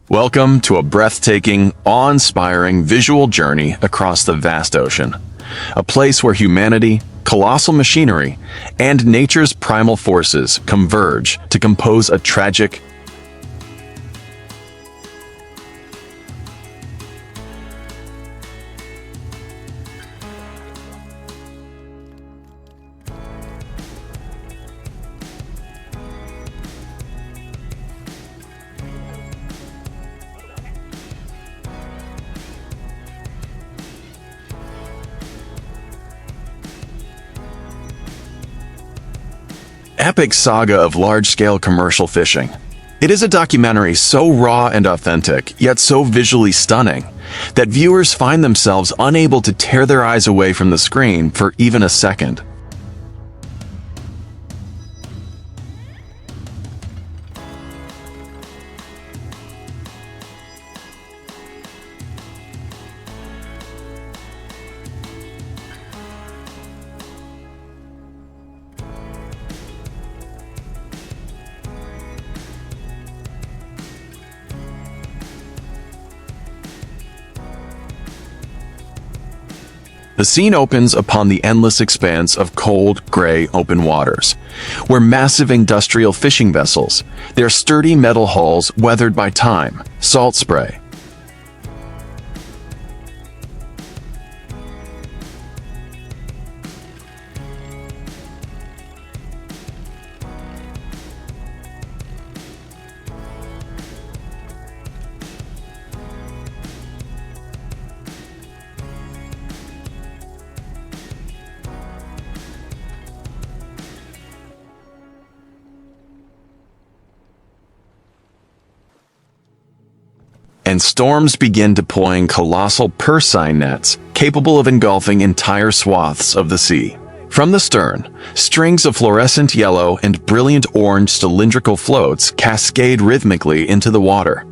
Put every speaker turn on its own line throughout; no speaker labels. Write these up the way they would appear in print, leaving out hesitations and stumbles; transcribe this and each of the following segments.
Welcome to a breathtaking, awe-inspiring visual journey across the vast ocean. A place where humanity, colossal machinery, and nature's primal forces converge to compose a tragic, epic saga of large-scale commercial fishing. It is a documentary so raw and authentic, yet so visually stunning, that viewers find themselves unable to tear their eyes away from the screen for even a second. The scene opens upon the endless expanse of cold, gray, open waters, where massive industrial fishing vessels, their sturdy metal hulls weathered by time, salt spray, and storms begin deploying colossal purse-seine nets capable of engulfing entire swaths of the sea. From the stern, strings of fluorescent yellow and brilliant orange cylindrical floats cascade rhythmically into the water.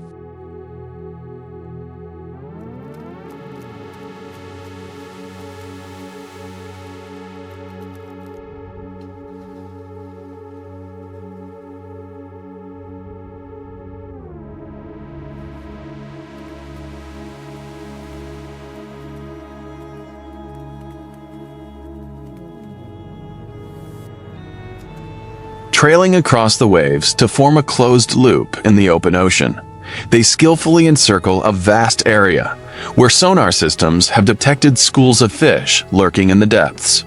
Trailing across the waves to form a closed loop in the open ocean, they skillfully encircle a vast area where sonar systems have detected schools of fish lurking in the depths.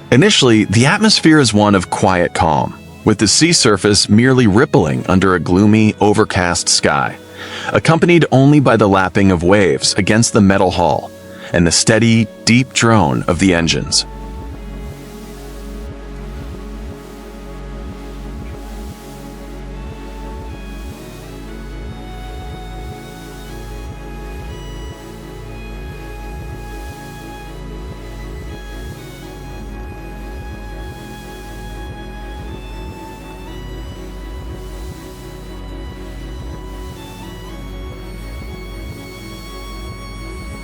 Initially, the atmosphere is one of quiet calm, with the sea surface merely rippling under a gloomy, overcast sky, accompanied only by the lapping of waves against the metal hull and the steady, deep drone of the engines.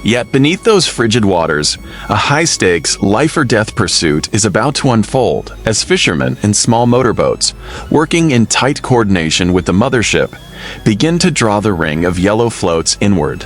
Yet beneath those frigid waters, a high-stakes, life-or-death pursuit is about to unfold as fishermen in small motorboats, working in tight coordination with the mothership, begin to draw the ring of yellow floats inward.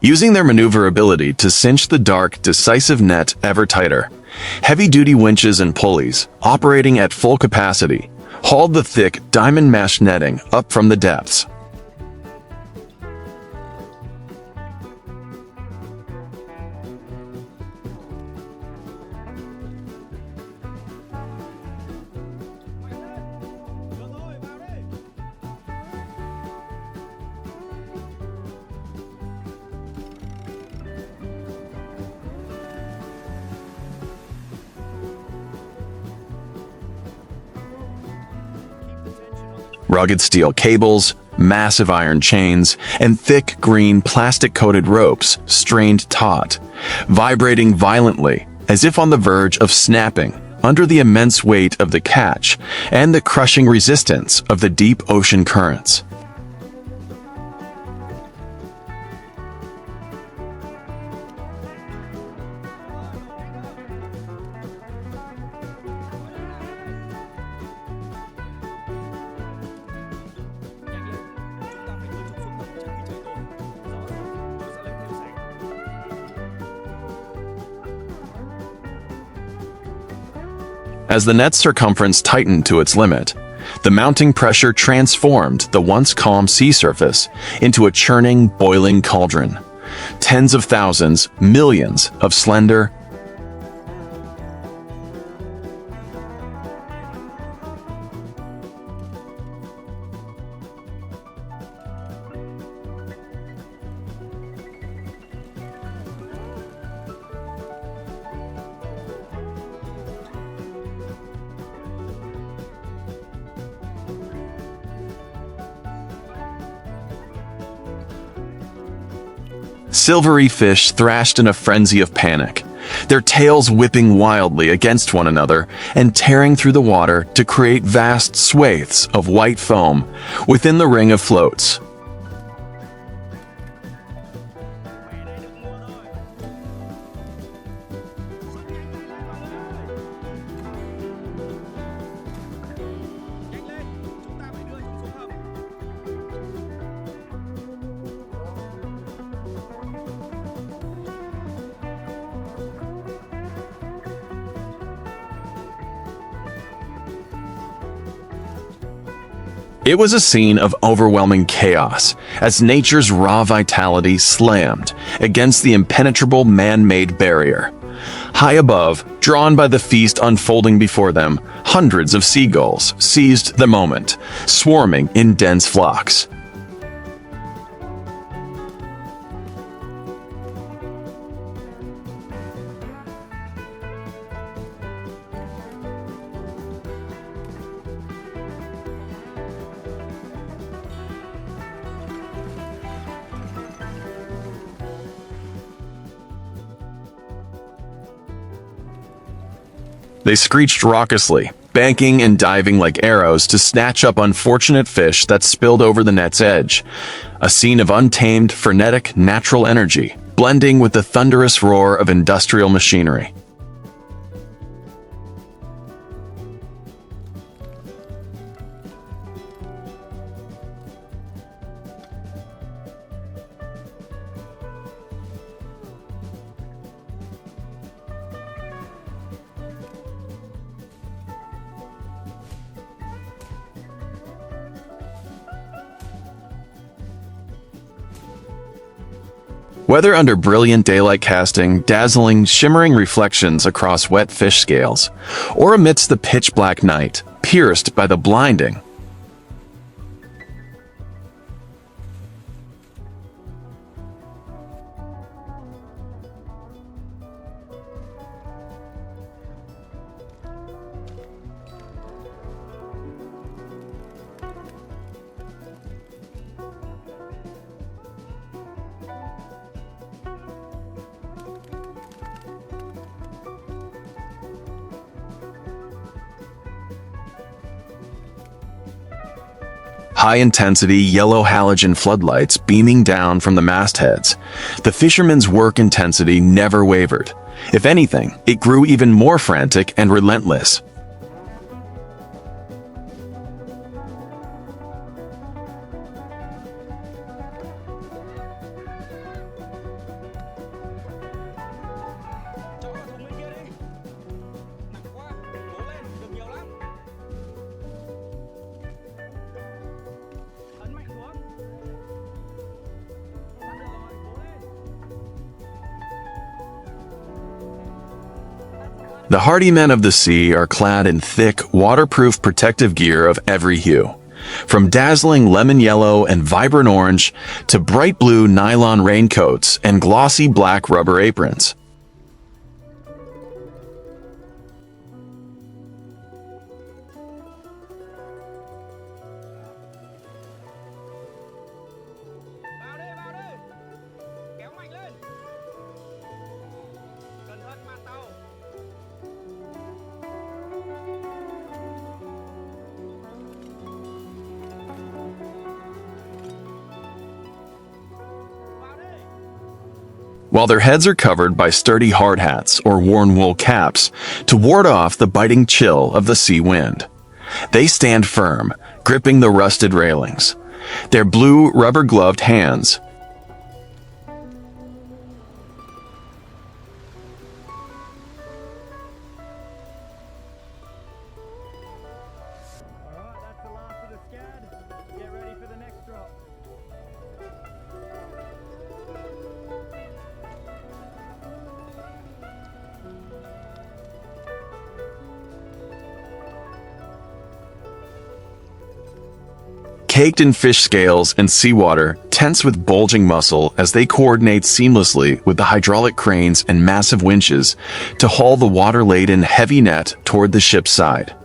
Using their maneuverability to cinch the dark, decisive net ever tighter, heavy-duty winches and pulleys, operating at full capacity, hauled the thick, diamond-mesh netting up from the depths. Rugged steel cables, massive iron chains, and thick green plastic-coated ropes strained taut, vibrating violently as if on the verge of snapping under the immense weight of the catch and the crushing resistance of the deep ocean currents. As the net's circumference tightened to its limit, the mounting pressure transformed the once calm sea surface into a churning, boiling cauldron. Tens of thousands, millions of slender, silvery fish thrashed in a frenzy of panic, their tails whipping wildly against one another and tearing through the water to create vast swathes of white foam within the ring of floats. It was a scene of overwhelming chaos as nature's raw vitality slammed against the impenetrable man-made barrier. High above, drawn by the feast unfolding before them, hundreds of seagulls seized the moment, swarming in dense flocks. They screeched raucously, banking and diving like arrows to snatch up unfortunate fish that spilled over the net's edge. A scene of untamed, frenetic, natural energy, blending with the thunderous roar of industrial machinery. Whether under brilliant daylight casting, dazzling, shimmering reflections across wet fish scales, or amidst the pitch-black night, pierced by the blinding, high-intensity yellow halogen floodlights beaming down from the mastheads, the fishermen's work intensity never wavered. If anything, it grew even more frantic and relentless. The hardy men of the sea are clad in thick, waterproof protective gear of every hue, from dazzling lemon yellow and vibrant orange to bright blue nylon raincoats and glossy black rubber aprons. while their heads are covered by sturdy hard hats or worn wool caps to ward off the biting chill of the sea wind. They stand firm, gripping the rusted railings, their blue rubber-gloved hands caked in fish scales and seawater, tense with bulging muscle as they coordinate seamlessly with the hydraulic cranes and massive winches to haul the water-laden heavy net toward the ship's side.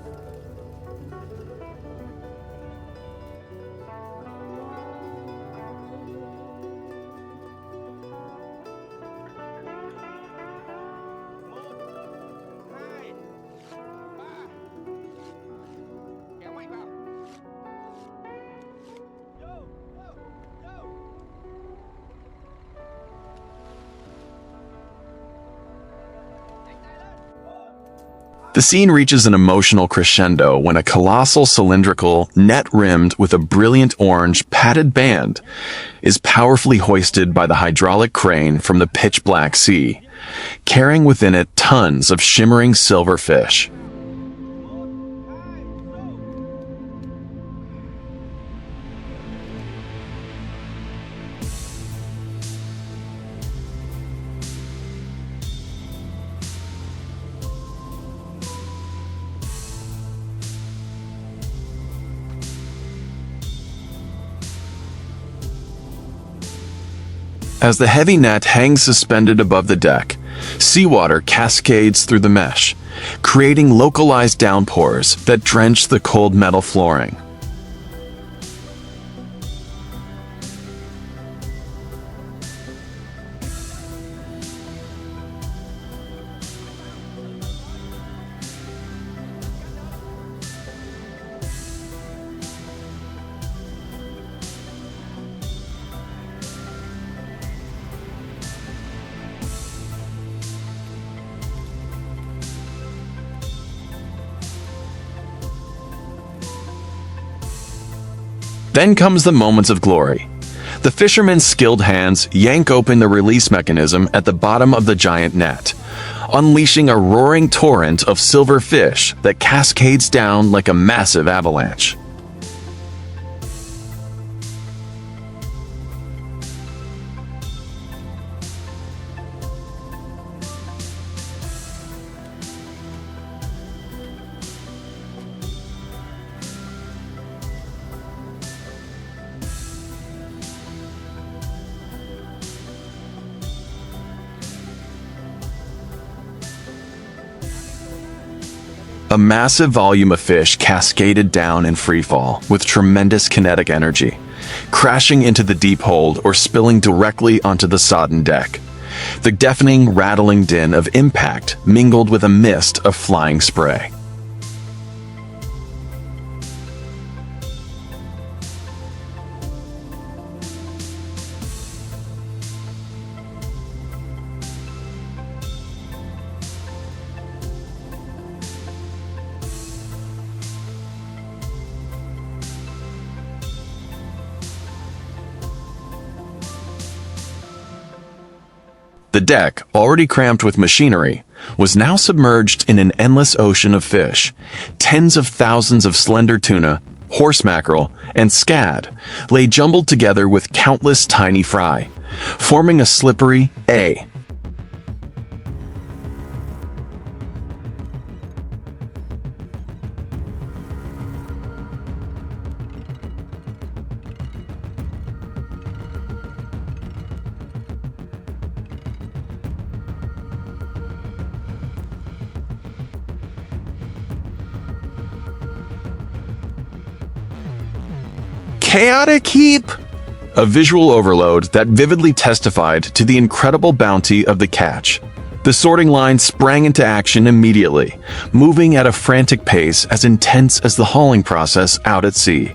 The scene reaches an emotional crescendo when a colossal cylindrical, net-rimmed with a brilliant orange padded band is powerfully hoisted by the hydraulic crane from the pitch-black sea, carrying within it tons of shimmering silver fish. As the heavy net hangs suspended above the deck, seawater cascades through the mesh, creating localized downpours that drench the cold metal flooring. Then comes the moments of glory. The fishermen's skilled hands yank open the release mechanism at the bottom of the giant net, unleashing a roaring torrent of silver fish that cascades down like a massive avalanche. A massive volume of fish cascaded down in freefall with tremendous kinetic energy, crashing into the deep hold or spilling directly onto the sodden deck. The deafening, rattling din of impact mingled with a mist of flying spray. The deck, already cramped with machinery, was now submerged in an endless ocean of fish. Tens of thousands of slender tuna, horse mackerel, and scad lay jumbled together with countless tiny fry, forming a slippery A. Chaotic heap! A visual overload that vividly testified to the incredible bounty of the catch. The sorting line sprang into action immediately, moving at a frantic pace as intense as the hauling process out at sea.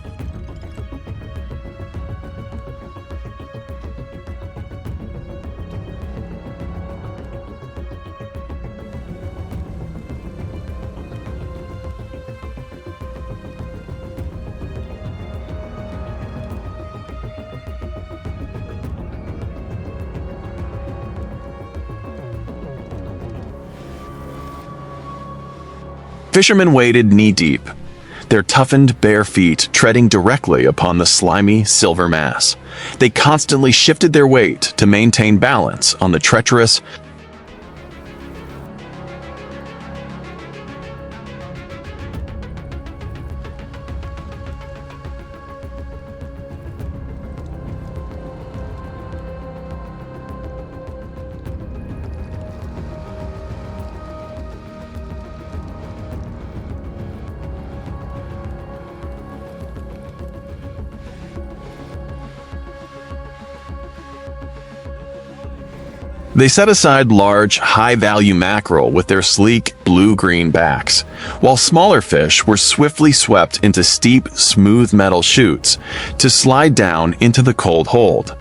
Fishermen waded knee-deep, their toughened bare feet treading directly upon the slimy silver mass. They constantly shifted their weight to maintain balance on the treacherous, They set aside large, high-value mackerel with their sleek, blue-green backs, while smaller fish were swiftly swept into steep, smooth metal chutes to slide down into the cold hold.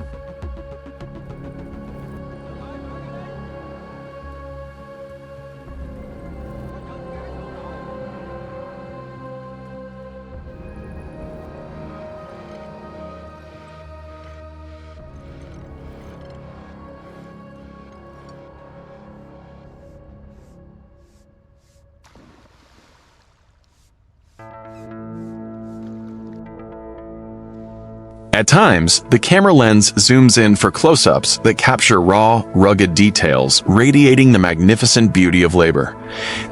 At times, the camera lens zooms in for close-ups that capture raw, rugged details radiating the magnificent beauty of labor.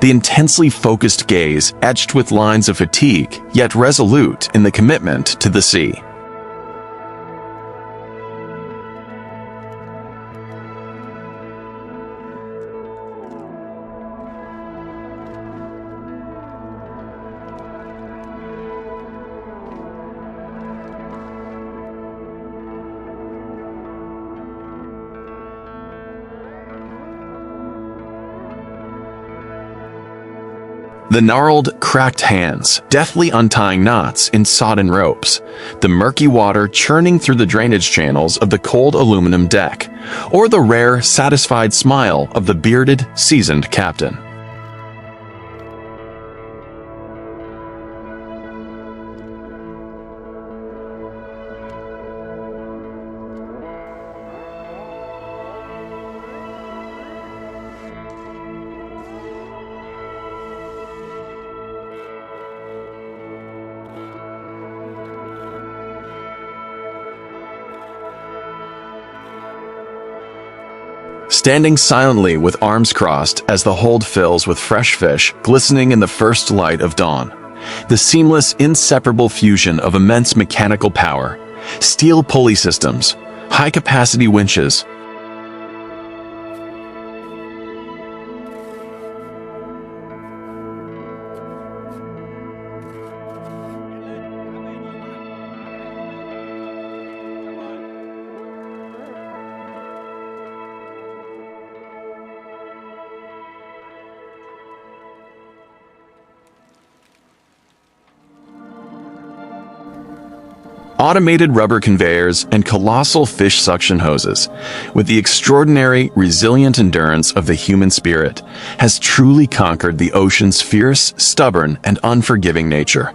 The intensely focused gaze etched with lines of fatigue, yet resolute in the commitment to the sea. The gnarled, cracked hands, deftly untying knots in sodden ropes, the murky water churning through the drainage channels of the cold aluminum deck, or the rare, satisfied smile of the bearded, seasoned captain. Standing silently with arms crossed as the hold fills with fresh fish glistening in the first light of dawn. The seamless, inseparable fusion of immense mechanical power, steel pulley systems, high-capacity winches, automated rubber conveyors, and colossal fish suction hoses, with the extraordinary, resilient endurance of the human spirit, has truly conquered the ocean's fierce, stubborn, and unforgiving nature.